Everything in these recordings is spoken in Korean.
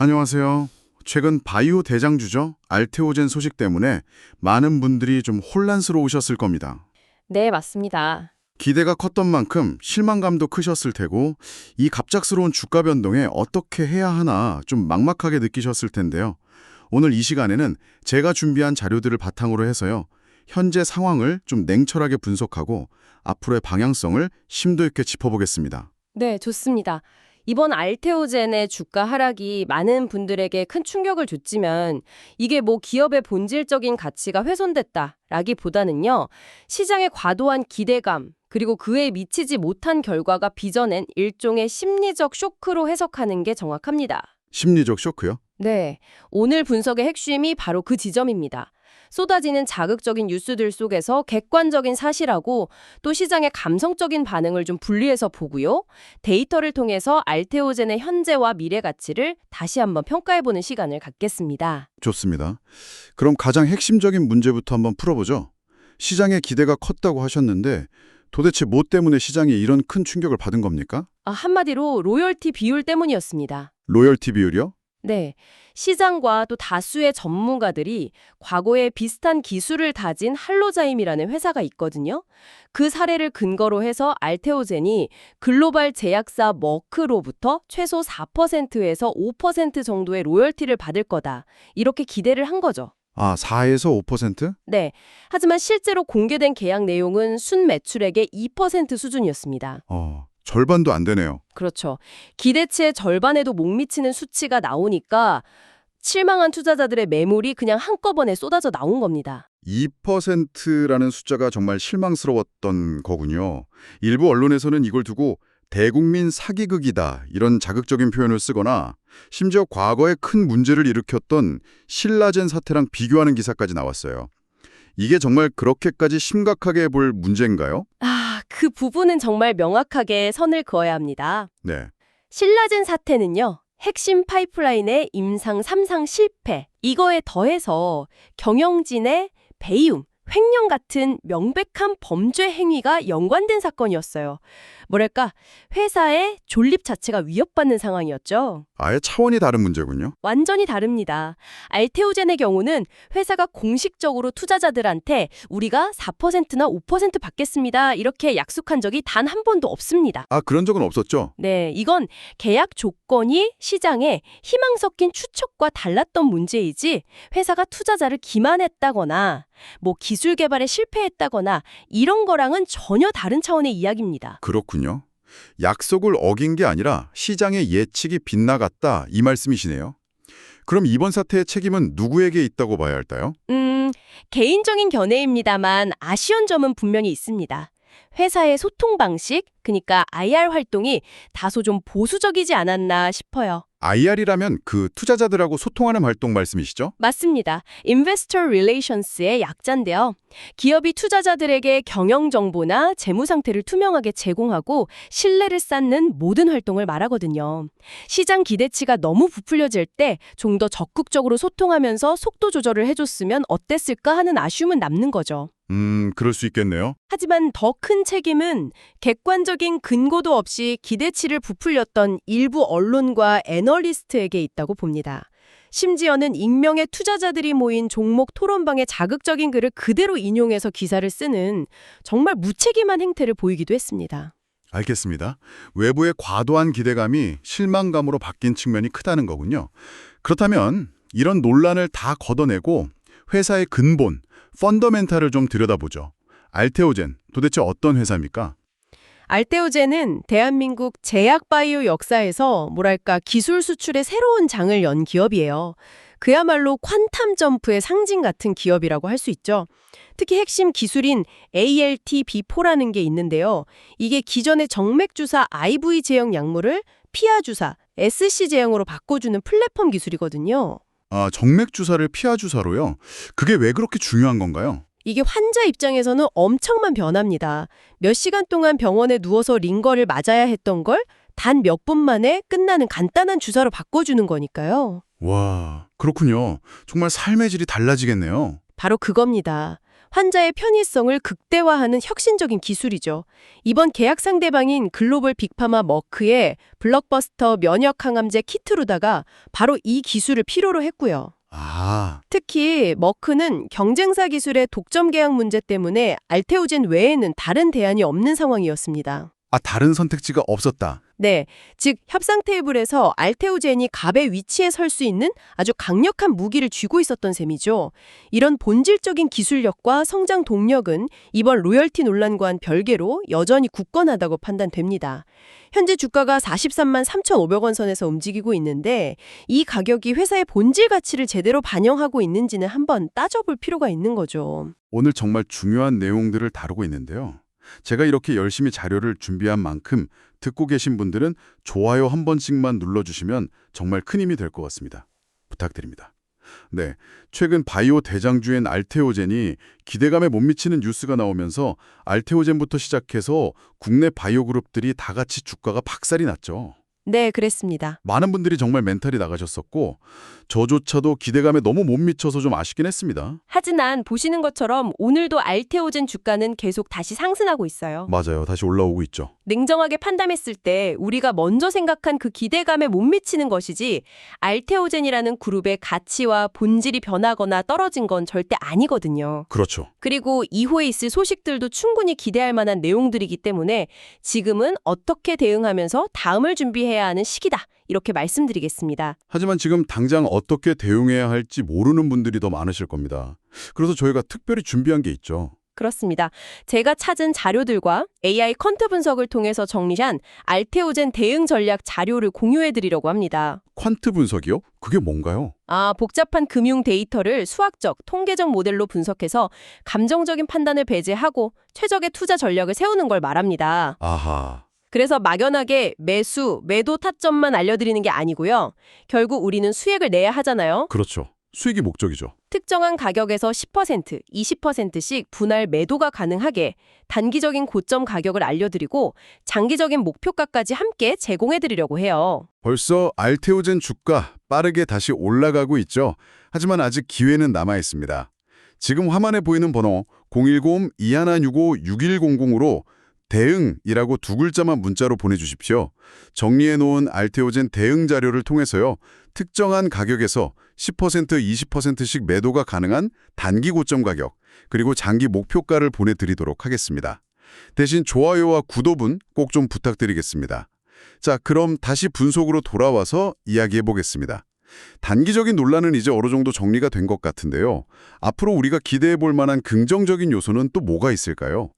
안녕하세요. 최근 바이오 대장주죠? 알테오젠 소식 때문에 많은 분들이 좀 혼란스러우셨을 겁니다. 네, 맞습니다. 기대가 컸던 만큼 실망감도 크셨을 테고 이 갑작스러운 주가 변동에 어떻게 해야 하나 좀 막막하게 느끼셨을 텐데요. 오늘 이 시간에는 제가 준비한 자료들을 바탕으로 해서요. 현재 상황을 좀 냉철하게 분석하고 앞으로의 방향성을 심도 있게 짚어보겠습니다. 네, 좋습니다. 이번 알테오젠의 주가 하락이 많은 분들에게 큰 충격을 줬지만 이게 뭐 기업의 본질적인 가치가 훼손됐다라기보다는요. 시장의 과도한 기대감 그리고 그에 미치지 못한 결과가 빚어낸 일종의 심리적 쇼크로 해석하는 게 정확합니다. 심리적 쇼크요? 네, 오늘 분석의 핵심이 바로 그 지점입니다. 쏟아지는 자극적인 뉴스들 속에서 객관적인 사실하고 또 시장의 감성적인 반응을 좀 분리해서 보고요. 데이터를 통해서 알테오젠의 현재와 미래 가치를 다시 한번 평가해보는 시간을 갖겠습니다. 좋습니다. 그럼 가장 핵심적인 문제부터 한번 풀어보죠. 시장의 기대가 컸다고 하셨는데 도대체 뭐 때문에 시장이 이런 큰 충격을 받은 겁니까? 한마디로 로열티 비율 때문이었습니다. 로열티 비율이요? 네, 시장과 또 다수의 전문가들이 과거에 비슷한 기술을 다진 할로자임이라는 회사가 있거든요. 그 사례를 근거로 해서 알테오젠이 글로벌 제약사 머크로부터 최소 4%에서 5% 정도의 로열티를 받을 거다. 이렇게 기대를 한 거죠. 4에서 5%? 네, 하지만 실제로 공개된 계약 내용은 순매출액의 2% 수준이었습니다. 절반도 안 되네요. 그렇죠. 기대치의 절반에도 못 미치는 수치가 나오니까 실망한 투자자들의 매물이 그냥 한꺼번에 쏟아져 나온 겁니다. 2%라는 숫자가 정말 실망스러웠던 거군요. 일부 언론에서는 이걸 두고 대국민 사기극이다 이런 자극적인 표현을 쓰거나 심지어 과거에 큰 문제를 일으켰던 신라젠 사태랑 비교하는 기사까지 나왔어요. 이게 정말 그렇게까지 심각하게 볼 문제인가요? 그 부분은 정말 명확하게 선을 그어야 합니다. 네. 신라젠 사태는요. 핵심 파이프라인의 임상 3상 실패, 이거에 더해서 경영진의 배임, 횡령 같은 명백한 범죄 행위가 연관된 사건이었어요. 뭐랄까, 회사의 존립 자체가 위협받는 상황이었죠. 아예 차원이 다른 문제군요. 완전히 다릅니다. 알테오젠의 경우는 회사가 공식적으로 투자자들한테 우리가 4%나 5% 받겠습니다. 이렇게 약속한 적이 단 한 번도 없습니다. 그런 적은 없었죠? 네, 이건 계약 조건이 시장에 희망 섞인 추측과 달랐던 문제이지 회사가 투자자를 기만했다거나 뭐 기술 개발에 실패했다거나 이런 거랑은 전혀 다른 차원의 이야기입니다. 그렇군요. 약속을 어긴 게 아니라 시장의 예측이 빗나갔다 이 말씀이시네요. 그럼 이번 사태의 책임은 누구에게 있다고 봐야 할까요? 개인적인 견해입니다만 아쉬운 점은 분명히 있습니다. 회사의 소통 방식, 그러니까 IR 활동이 다소 좀 보수적이지 않았나 싶어요. IR이라면 그 투자자들하고 소통하는 활동 말씀이시죠? 맞습니다. Investor Relations의 약자인데요. 기업이 투자자들에게 경영 정보나 재무 상태를 투명하게 제공하고 신뢰를 쌓는 모든 활동을 말하거든요. 시장 기대치가 너무 부풀려질 때 좀 더 적극적으로 소통하면서 속도 조절을 해줬으면 어땠을까 하는 아쉬움은 남는 거죠. 그럴 수 있겠네요. 하지만 더 큰 책임은 객관적인 근거도 없이 기대치를 부풀렸던 일부 언론과 애널리스트에게 있다고 봅니다. 심지어는 익명의 투자자들이 모인 종목 토론방의 자극적인 글을 그대로 인용해서 기사를 쓰는 정말 무책임한 행태를 보이기도 했습니다. 알겠습니다. 외부의 과도한 기대감이 실망감으로 바뀐 측면이 크다는 거군요. 그렇다면 이런 논란을 다 걷어내고 회사의 근본, 펀더멘탈을 좀 들여다보죠. 알테오젠, 도대체 어떤 회사입니까? 알테오젠은 대한민국 제약바이오 역사에서 뭐랄까 기술 수출의 새로운 장을 연 기업이에요. 그야말로 퀀텀 점프의 상징 같은 기업이라고 할 수 있죠. 특히 핵심 기술인 ALT-B4라는 게 있는데요. 이게 기존의 정맥주사 IV 제형 약물을 피하 주사, SC 제형으로 바꿔주는 플랫폼 기술이거든요. 정맥 주사를 피하 주사로요? 그게 왜 그렇게 중요한 건가요? 이게 환자 입장에서는 엄청난 변화입니다. 몇 시간 동안 병원에 누워서 링거를 맞아야 했던 걸 단 몇 분 만에 끝나는 간단한 주사로 바꿔주는 거니까요. 와, 그렇군요. 정말 삶의 질이 달라지겠네요. 바로 그겁니다. 환자의 편의성을 극대화하는 혁신적인 기술이죠. 이번 계약 상대방인 글로벌 빅파마 머크의 블록버스터 면역 항암제 키트루다가 바로 이 기술을 필요로 했고요. 아, 특히 머크는 경쟁사 기술의 독점 계약 문제 때문에 알테오젠 외에는 다른 대안이 없는 상황이었습니다. 다른 선택지가 없었다. 네, 즉 협상 테이블에서 알테오젠이 갑의 위치에 설 수 있는 아주 강력한 무기를 쥐고 있었던 셈이죠. 이런 본질적인 기술력과 성장 동력은 이번 로열티 논란과는 별개로 여전히 굳건하다고 판단됩니다. 현재 주가가 43만 3,500원 선에서 움직이고 있는데 이 가격이 회사의 본질 가치를 제대로 반영하고 있는지는 한번 따져볼 필요가 있는 거죠. 오늘 정말 중요한 내용들을 다루고 있는데요. 제가 이렇게 열심히 자료를 준비한 만큼 듣고 계신 분들은 좋아요 한 번씩만 눌러주시면 정말 큰 힘이 될 것 같습니다. 부탁드립니다. 네, 최근 바이오 대장주인 알테오젠이 기대감에 못 미치는 뉴스가 나오면서 알테오젠부터 시작해서 국내 바이오 그룹들이 다 같이 주가가 박살이 났죠. 네, 그랬습니다. 많은 분들이 정말 멘탈이 나가셨었고 저조차도 기대감에 너무 못 미쳐서 좀 아쉽긴 했습니다. 하지만 보시는 것처럼 오늘도 알테오젠 주가는 계속 다시 상승하고 있어요. 맞아요. 다시 올라오고 있죠. 냉정하게 판단했을 때 우리가 먼저 생각한 그 기대감에 못 미치는 것이지 알테오젠이라는 그룹의 가치와 본질이 변하거나 떨어진 건 절대 아니거든요. 그렇죠. 그리고 이후에 있을 소식들도 충분히 기대할 만한 내용들이기 때문에 지금은 어떻게 대응하면서 다음을 준비해야 하는 시기다. 이렇게 말씀드리겠습니다. 하지만 지금 당장 어떻게 대응해야 할지 모르는 분들이 더 많으실 겁니다. 그래서 저희가 특별히 준비한 게 있죠. 그렇습니다. 제가 찾은 자료들과 AI 퀀트 분석을 통해서 정리한 알테오젠 대응 전략 자료를 공유해드리려고 합니다. 퀀트 분석이요? 그게 뭔가요? 복잡한 금융 데이터를 수학적, 통계적 모델로 분석해서 감정적인 판단을 배제하고 최적의 투자 전략을 세우는 걸 말합니다. 아하. 그래서 막연하게 매수, 매도 타점만 알려드리는 게 아니고요. 결국 우리는 수익을 내야 하잖아요. 그렇죠. 수익이 목적이죠. 특정한 가격에서 10%, 20%씩 분할 매도가 가능하게 단기적인 고점 가격을 알려드리고 장기적인 목표가까지 함께 제공해드리려고 해요. 벌써 알테오젠 주가 빠르게 다시 올라가고 있죠. 하지만 아직 기회는 남아 있습니다. 지금 화면에 보이는 번호 010-2165-6100으로 대응이라고 두 글자만 문자로 보내주십시오. 정리해놓은 알테오젠 대응 자료를 통해서요. 특정한 가격에서 10%, 20%씩 매도가 가능한 단기 고점 가격, 그리고 장기 목표가를 보내드리도록 하겠습니다. 대신 좋아요와 구독은 꼭 좀 부탁드리겠습니다. 자, 그럼 다시 분석으로 돌아와서 이야기해보겠습니다. 단기적인 논란은 이제 어느 정도 정리가 된 것 같은데요. 앞으로 우리가 기대해 볼 만한 긍정적인 요소는 또 뭐가 있을까요?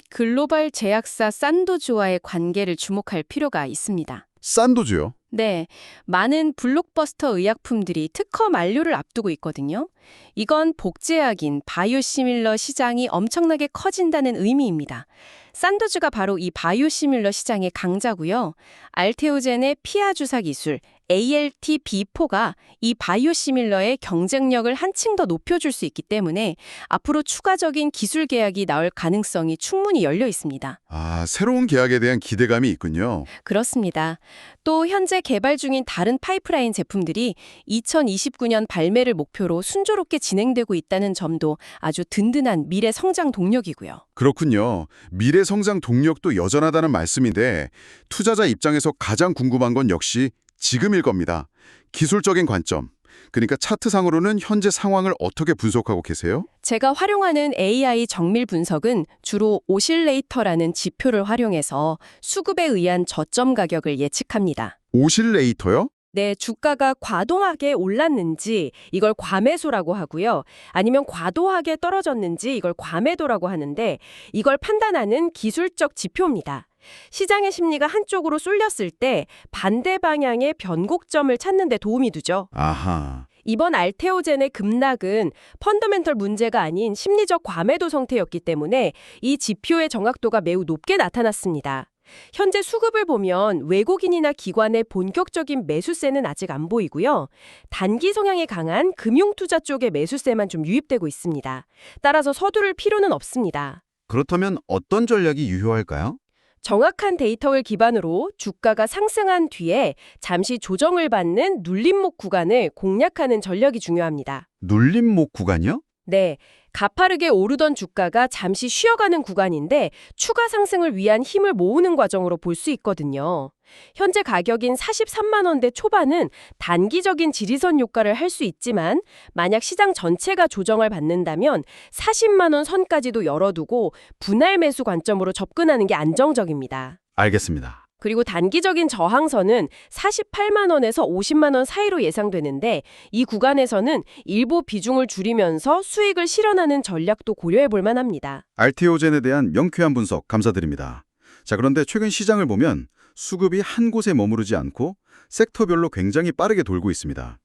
글로벌 제약사 산도즈와의 관계를 주목할 필요가 있습니다. 산도즈요? 네, 많은 블록버스터 의약품들이 특허 만료를 앞두고 있거든요. 이건 복제약인 바이오시밀러 시장이 엄청나게 커진다는 의미입니다. 산도즈가 바로 이 바이오시밀러 시장의 강자고요. 알테오젠의 피하 주사 기술 ALT-B4가 이 바이오시밀러의 경쟁력을 한층 더 높여줄 수 있기 때문에 앞으로 추가적인 기술 계약이 나올 가능성이 충분히 열려 있습니다. 새로운 계약에 대한 기대감이 있군요. 그렇습니다. 또 현재 개발 중인 다른 파이프라인 제품들이 2029년 발매를 목표로 순조롭게 진행되고 있다는 점도 아주 든든한 미래 성장 동력이고요. 그렇군요. 미래 성장 동력도 여전하다는 말씀인데 투자자 입장에서 가장 궁금한 건 역시 지금일 겁니다. 기술적인 관점. 그러니까 차트상으로는 현재 상황을 어떻게 분석하고 계세요? 제가 활용하는 AI 정밀 분석은 주로 오실레이터라는 지표를 활용해서 수급에 의한 저점 가격을 예측합니다. 오실레이터요? 네, 주가가 과도하게 올랐는지 이걸 과매수라고 하고요. 아니면 과도하게 떨어졌는지 이걸 과매도라고 하는데 이걸 판단하는 기술적 지표입니다. 시장의 심리가 한쪽으로 쏠렸을 때 반대 방향의 변곡점을 찾는 데 도움이 되죠. 아하. 이번 알테오젠의 급락은 펀더멘털 문제가 아닌 심리적 과매도 상태였기 때문에 이 지표의 정확도가 매우 높게 나타났습니다. 현재 수급을 보면 외국인이나 기관의 본격적인 매수세는 아직 안 보이고요. 단기 성향이 강한 금융투자 쪽의 매수세만 좀 유입되고 있습니다. 따라서 서두를 필요는 없습니다. 그렇다면 어떤 전략이 유효할까요? 정확한 데이터를 기반으로 주가가 상승한 뒤에 잠시 조정을 받는 눌림목 구간을 공략하는 전략이 중요합니다. 눌림목 구간이요? 네, 가파르게 오르던 주가가 잠시 쉬어가는 구간인데 추가 상승을 위한 힘을 모으는 과정으로 볼 수 있거든요. 현재 가격인 43만 원대 초반은 단기적인 지리선 효과를 할 수 있지만 만약 시장 전체가 조정을 받는다면 40만 원 선까지도 열어두고 분할 매수 관점으로 접근하는 게 안정적입니다. 알겠습니다. 그리고 단기적인 저항선은 48만 원에서 50만 원 사이로 예상되는데 이 구간에서는 일부 비중을 줄이면서 수익을 실현하는 전략도 고려해 볼 만합니다. 알테오젠에 대한 명쾌한 분석 감사드립니다. 자, 그런데 최근 시장을 보면 수급이 한 곳에 머무르지 않고 섹터별로 굉장히 빠르게 돌고 있습니다.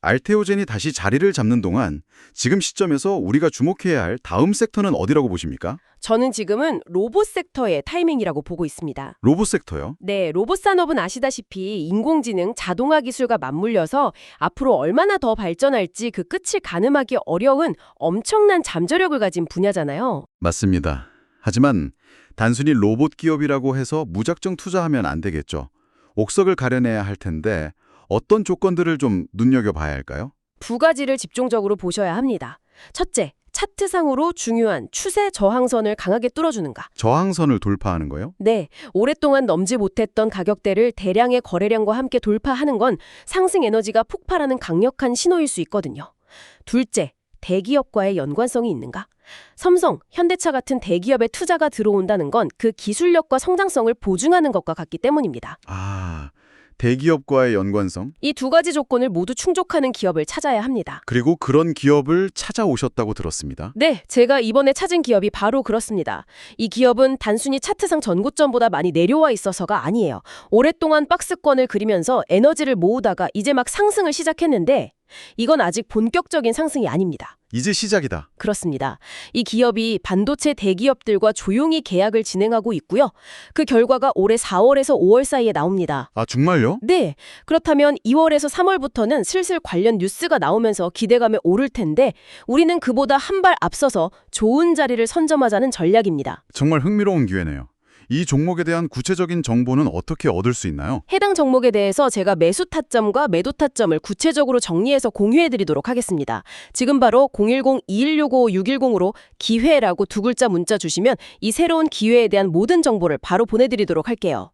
알테오젠이 다시 자리를 잡는 동안 지금 시점에서 우리가 주목해야 할 다음 섹터는 어디라고 보십니까? 저는 지금은 로봇 섹터의 타이밍이라고 보고 있습니다. 로봇 섹터요? 네, 로봇 산업은 아시다시피 인공지능, 자동화 기술과 맞물려서 앞으로 얼마나 더 발전할지 그 끝을 가늠하기 어려운 엄청난 잠재력을 가진 분야잖아요. 맞습니다. 하지만 단순히 로봇 기업이라고 해서 무작정 투자하면 안 되겠죠. 옥석을 가려내야 할 텐데 어떤 조건들을 좀 눈여겨봐야 할까요? 두 가지를 집중적으로 보셔야 합니다. 첫째, 차트상으로 중요한 추세 저항선을 강하게 뚫어주는가. 저항선을 돌파하는 거요? 네, 오랫동안 넘지 못했던 가격대를 대량의 거래량과 함께 돌파하는 건 상승 에너지가 폭발하는 강력한 신호일 수 있거든요. 둘째, 대기업과의 연관성이 있는가? 삼성, 현대차 같은 대기업에 투자가 들어온다는 건 그 기술력과 성장성을 보증하는 것과 같기 때문입니다. 아, 대기업과의 연관성? 이 두 가지 조건을 모두 충족하는 기업을 찾아야 합니다. 그리고 그런 기업을 찾아오셨다고 들었습니다. 네, 제가 이번에 찾은 기업이 바로 그렇습니다. 이 기업은 단순히 차트상 전고점보다 많이 내려와 있어서가 아니에요. 오랫동안 박스권을 그리면서 에너지를 모으다가 이제 막 상승을 시작했는데 이건 아직 본격적인 상승이 아닙니다. 이제 시작이다. 그렇습니다. 이 기업이 반도체 대기업들과 조용히 계약을 진행하고 있고요. 그 결과가 올해 4월에서 5월 사이에 나옵니다. 아, 정말요? 네, 그렇다면 2월에서 3월부터는 슬슬 관련 뉴스가 나오면서 기대감에 오를 텐데 우리는 그보다 한 발 앞서서 좋은 자리를 선점하자는 전략입니다. 정말 흥미로운 기회네요. 이 종목에 대한 구체적인 정보는 어떻게 얻을 수 있나요? 해당 종목에 대해서 제가 매수 타점과 매도 타점을 구체적으로 정리해서 공유해드리도록 하겠습니다. 지금 바로 010-2165-610으로 기회라고 두 글자 문자 주시면 이 새로운 기회에 대한 모든 정보를 바로 보내드리도록 할게요.